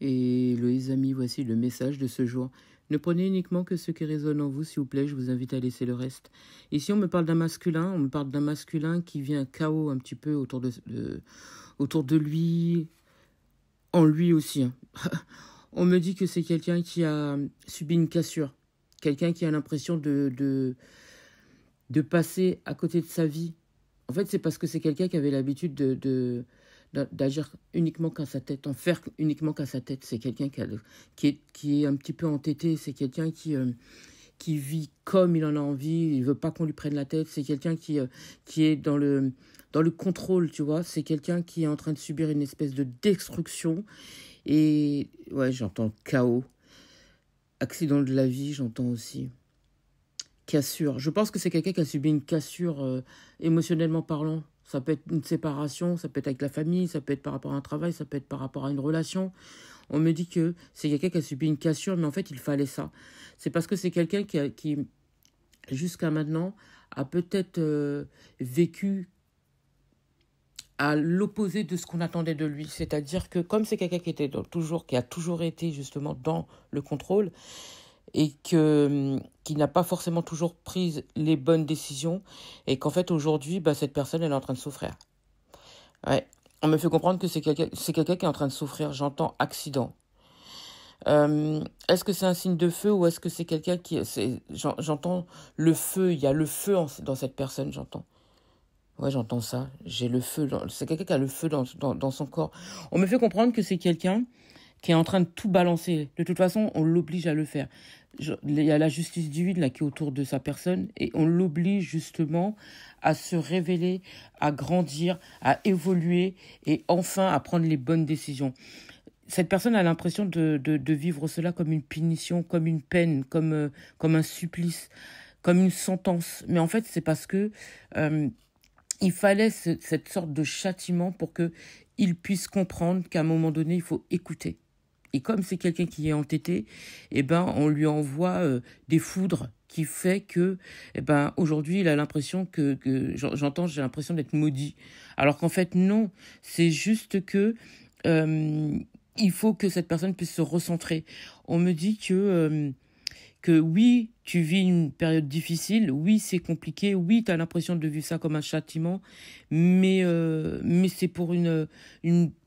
Et les amis, voici le message de ce jour. Ne prenez uniquement que ce qui résonne en vous, s'il vous plaît, je vous invite à laisser le reste. Ici, on me parle d'un masculin qui vient chaos un petit peu autour de lui, en lui aussi. Hein. On me dit que c'est quelqu'un qui a subi une cassure, quelqu'un qui a l'impression de passer à côté de sa vie. En fait, c'est parce que c'est quelqu'un qui avait l'habitude d'agir uniquement qu'à sa tête, en faire uniquement qu'à sa tête. C'est quelqu'un qui est un petit peu entêté, c'est quelqu'un qui vit comme il en a envie, il veut pas qu'on lui prenne la tête, c'est quelqu'un qui est dans le contrôle, tu vois, c'est quelqu'un qui est en train de subir une espèce de destruction. Et ouais, j'entends chaos, accident de la vie, j'entends aussi cassure. Je pense que c'est quelqu'un qui a subi une cassure émotionnellement parlant. Ça peut être une séparation, ça peut être avec la famille, ça peut être par rapport à un travail, ça peut être par rapport à une relation. On me dit que c'est quelqu'un qui a subi une cassure, mais en fait, il fallait ça. C'est parce que c'est quelqu'un qui jusqu'à maintenant, a peut-être vécu à l'opposé de ce qu'on attendait de lui. C'est-à-dire que comme c'est quelqu'un qui a toujours été justement dans le contrôle, et qui n'a pas forcément toujours pris les bonnes décisions, et qu'en fait aujourd'hui cette personne elle est en train de souffrir. Ouais. On me fait comprendre que c'est quelqu'un qui est en train de souffrir. J'entends accident. Est-ce que c'est un signe de feu ou est-ce que c'est quelqu'un j'entends le feu, il y a le feu dans cette personne, j'entends. Ouais, j'entends ça. J'ai le feu. C'est quelqu'un qui a le feu dans son corps. On me fait comprendre que c'est quelqu'un qui est en train de tout balancer. De toute façon, on l'oblige à le faire. Il y a la justice divine là qui est autour de sa personne et on l'oblige justement à se révéler, à grandir, à évoluer et enfin à prendre les bonnes décisions. Cette personne a l'impression de vivre cela comme une punition, comme une peine, comme un supplice, comme une sentence. Mais en fait, c'est parce que il fallait cette sorte de châtiment pour qu'il puisse comprendre qu'à un moment donné, il faut écouter. Et comme c'est quelqu'un qui est entêté, on lui envoie des foudres qui fait que, aujourd'hui, il a l'impression j'ai l'impression d'être maudit. Alors qu'en fait, non. C'est juste que, il faut que cette personne puisse se recentrer. On me dit que oui, tu vis une période difficile, oui, c'est compliqué, oui, tu as l'impression de vivre ça comme un châtiment, mais c'est pour une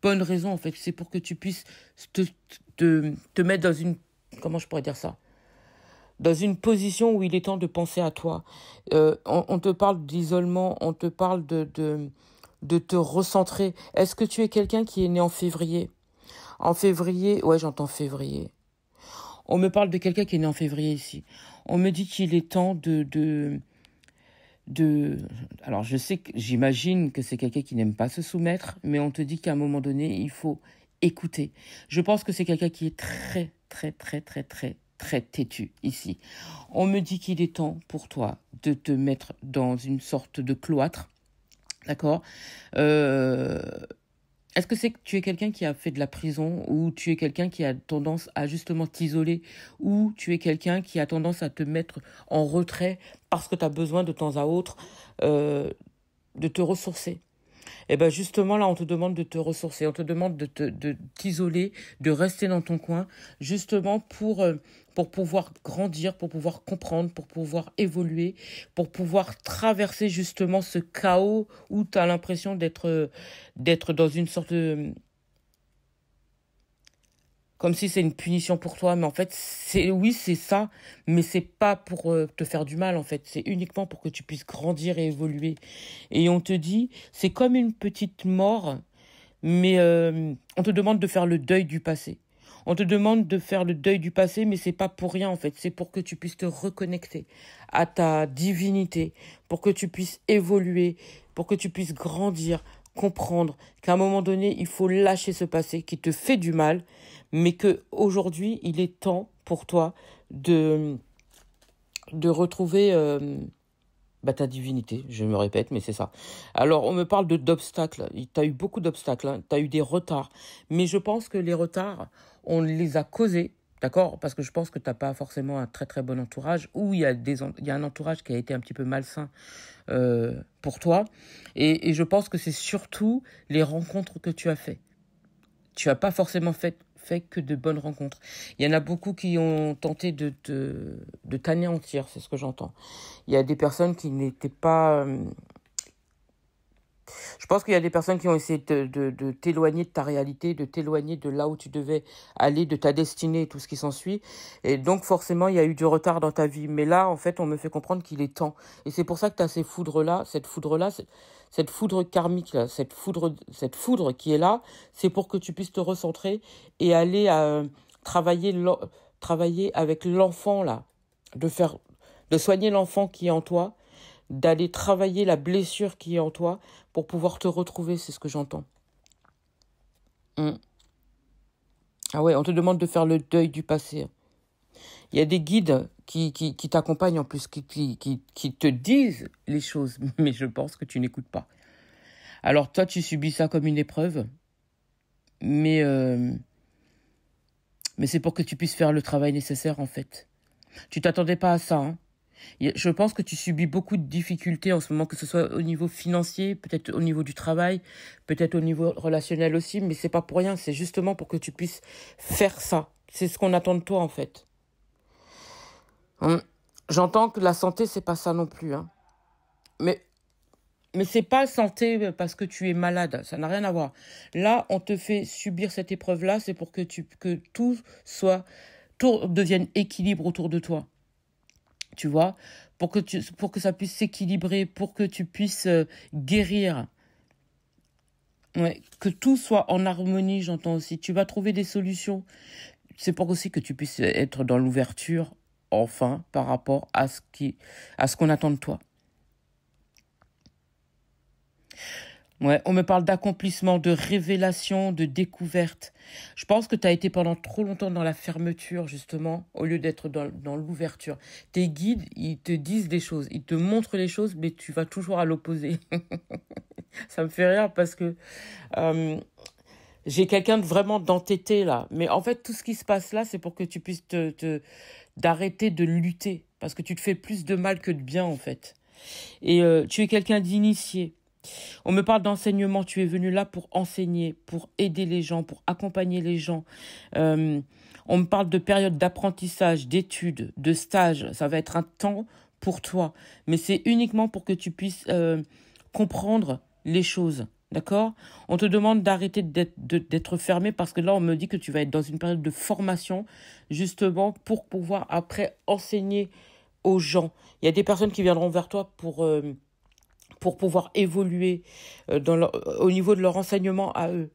bonne raison, en fait. C'est pour que tu puisses te mettre dans une... Comment je pourrais dire ça ? Dans une position où il est temps de penser à toi. On te parle d'isolement, on te parle de te recentrer. Est-ce que tu es quelqu'un qui est né en février ? En février, ouais, j'entends février. On me parle de quelqu'un qui est né en février ici. On me dit qu'il est temps alors j'imagine que c'est quelqu'un qui n'aime pas se soumettre, mais on te dit qu'à un moment donné, il faut écouter. Je pense que c'est quelqu'un qui est très, très, très, très, très, très têtu ici. On me dit qu'il est temps pour toi de te mettre dans une sorte de cloître. D'accord ? Est-ce que c'est que tu es quelqu'un qui a fait de la prison ou tu es quelqu'un qui a tendance à justement t'isoler ou tu es quelqu'un qui a tendance à te mettre en retrait parce que tu as besoin de temps à autre de te ressourcer? Et ben justement là on te demande de te ressourcer, on te demande de t'isoler, de rester dans ton coin justement pour pouvoir grandir, pour pouvoir comprendre, pour pouvoir évoluer, pour pouvoir traverser justement ce chaos où tu as l'impression d'être dans une sorte de... Comme si c'est une punition pour toi, mais en fait, c'est ça, mais c'est pas pour te faire du mal, en fait. C'est uniquement pour que tu puisses grandir et évoluer. Et on te dit, c'est comme une petite mort, mais on te demande de faire le deuil du passé. On te demande de faire le deuil du passé, mais c'est pas pour rien, en fait. C'est pour que tu puisses te reconnecter à ta divinité, pour que tu puisses évoluer, pour que tu puisses grandir, comprendre qu'à un moment donné, il faut lâcher ce passé qui te fait du mal, mais que aujourd'hui, il est temps pour toi de retrouver ta divinité. Je me répète, mais c'est ça. Alors, on me parle d'obstacles. Tu as eu beaucoup d'obstacles, hein. Tu as eu des retards. Mais je pense que les retards, on les a causés. D'accord ? Parce que je pense que tu n'as pas forcément un très très bon entourage ou il y a un entourage qui a été un petit peu malsain pour toi. Et je pense que c'est surtout les rencontres que tu as faites. Tu n'as pas forcément fait fait que de bonnes rencontres. Il y en a beaucoup qui ont tenté de t'anéantir, c'est ce que j'entends. Il y a des personnes qui n'étaient pas... Je pense qu'il y a des personnes qui ont essayé de t'éloigner de ta réalité, de t'éloigner de là où tu devais aller, de ta destinée et tout ce qui s'ensuit. Et donc, forcément, il y a eu du retard dans ta vie. Mais là, en fait, on me fait comprendre qu'il est temps. Et c'est pour ça que tu as ces foudres-là, cette foudre karmique-là, cette foudre qui est là, c'est pour que tu puisses te recentrer et aller travailler avec l'enfant, là. De soigner l'enfant qui est en toi, d'aller travailler la blessure qui est en toi pour pouvoir te retrouver, c'est ce que j'entends. Ah ouais, on te demande de faire le deuil du passé. Il y a des guides qui t'accompagnent en plus, qui te disent les choses, mais je pense que tu n'écoutes pas. Alors toi, tu subis ça comme une épreuve, mais c'est pour que tu puisses faire le travail nécessaire, en fait. Tu t'attendais pas à ça, hein. Je pense que tu subis beaucoup de difficultés en ce moment, que ce soit au niveau financier, peut-être au niveau du travail, peut-être au niveau relationnel aussi, mais c'est pas pour rien, c'est justement pour que tu puisses faire ça. C'est ce qu'on attend de toi, en fait. J'entends que la santé, c'est pas ça non plus, hein. Mais c'est pas santé parce que tu es malade, ça n'a rien à voir. Là, on te fait subir cette épreuve-là, c'est pour que tout devienne équilibre autour de toi. Tu vois, pour que ça puisse s'équilibrer, pour que tu puisses guérir. Ouais, que tout soit en harmonie, j'entends aussi. Tu vas trouver des solutions. C'est pour aussi que tu puisses être dans l'ouverture, enfin, par rapport à ce qu'on attend de toi. Ouais, on me parle d'accomplissement, de révélation, de découverte. Je pense que tu as été pendant trop longtemps dans la fermeture, justement, au lieu d'être dans l'ouverture. Tes guides, ils te disent des choses, ils te montrent les choses, mais tu vas toujours à l'opposé. Ça me fait rire parce que j'ai quelqu'un de vraiment d'entêté là. Mais en fait, tout ce qui se passe là, c'est pour que tu puisses d'arrêter de lutter. Parce que tu te fais plus de mal que de bien, en fait. Et tu es quelqu'un d'initié. On me parle d'enseignement, tu es venu là pour enseigner, pour aider les gens, pour accompagner les gens. On me parle de période d'apprentissage, d'études, de stage. Ça va être un temps pour toi. Mais c'est uniquement pour que tu puisses comprendre les choses. D'accord ? On te demande d'arrêter d'être fermé parce que là, on me dit que tu vas être dans une période de formation, justement, pour pouvoir après enseigner aux gens. Il y a des personnes qui viendront vers toi pour pouvoir évoluer au niveau de leur enseignement à eux,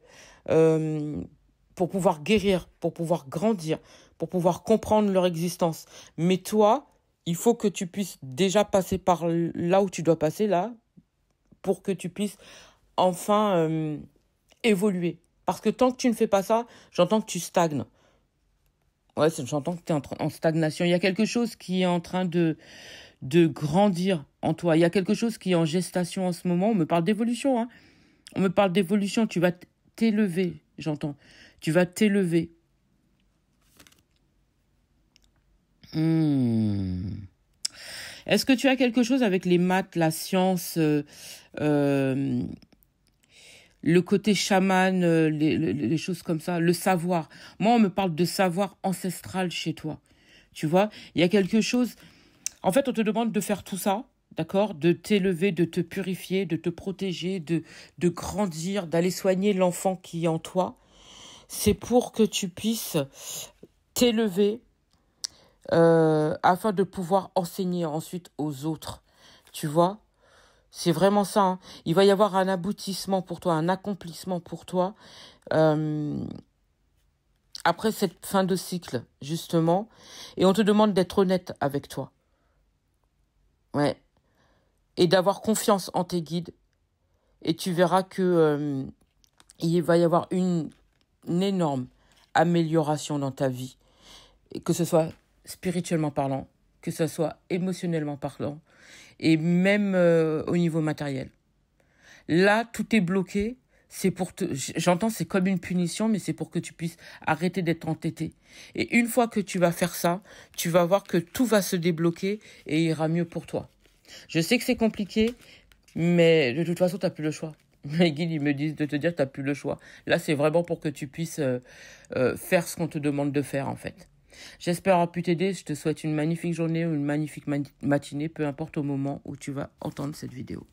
pour pouvoir guérir, pour pouvoir grandir, pour pouvoir comprendre leur existence. Mais toi, il faut que tu puisses déjà passer par là où tu dois passer, là, pour que tu puisses enfin évoluer. Parce que tant que tu ne fais pas ça, j'entends que tu stagnes. Ouais, j'entends que tu es en stagnation. Il y a quelque chose qui est en train de grandir en toi. Il y a quelque chose qui est en gestation en ce moment. On me parle d'évolution, hein. On me parle d'évolution. Tu vas t'élever, j'entends. Tu vas t'élever. Est-ce que tu as quelque chose avec les maths, la science, le côté chaman, les choses comme ça, le savoir? Moi, on me parle de savoir ancestral chez toi. Tu vois, il y a quelque chose... En fait, on te demande de faire tout ça, d'accord ? De t'élever, de te purifier, de te protéger, de grandir, d'aller soigner l'enfant qui est en toi. C'est pour que tu puisses t'élever afin de pouvoir enseigner ensuite aux autres. Tu vois ? C'est vraiment ça, hein. Il va y avoir un aboutissement pour toi, un accomplissement pour toi. Après cette fin de cycle, justement. Et on te demande d'être honnête avec toi. Ouais. Et d'avoir confiance en tes guides. Et tu verras que il va y avoir une énorme amélioration dans ta vie. Et que ce soit spirituellement parlant, que ce soit émotionnellement parlant, et même au niveau matériel. Là, tout est bloqué. J'entends, c'est comme une punition, mais c'est pour que tu puisses arrêter d'être entêté. Et une fois que tu vas faire ça, tu vas voir que tout va se débloquer et ira mieux pour toi. Je sais que c'est compliqué, mais de toute façon, tu n'as plus le choix. Les guides, ils me disent de te dire que tu n'as plus le choix. Là, c'est vraiment pour que tu puisses faire ce qu'on te demande de faire, en fait. J'espère avoir pu t'aider. Je te souhaite une magnifique journée ou une magnifique matinée, peu importe au moment où tu vas entendre cette vidéo.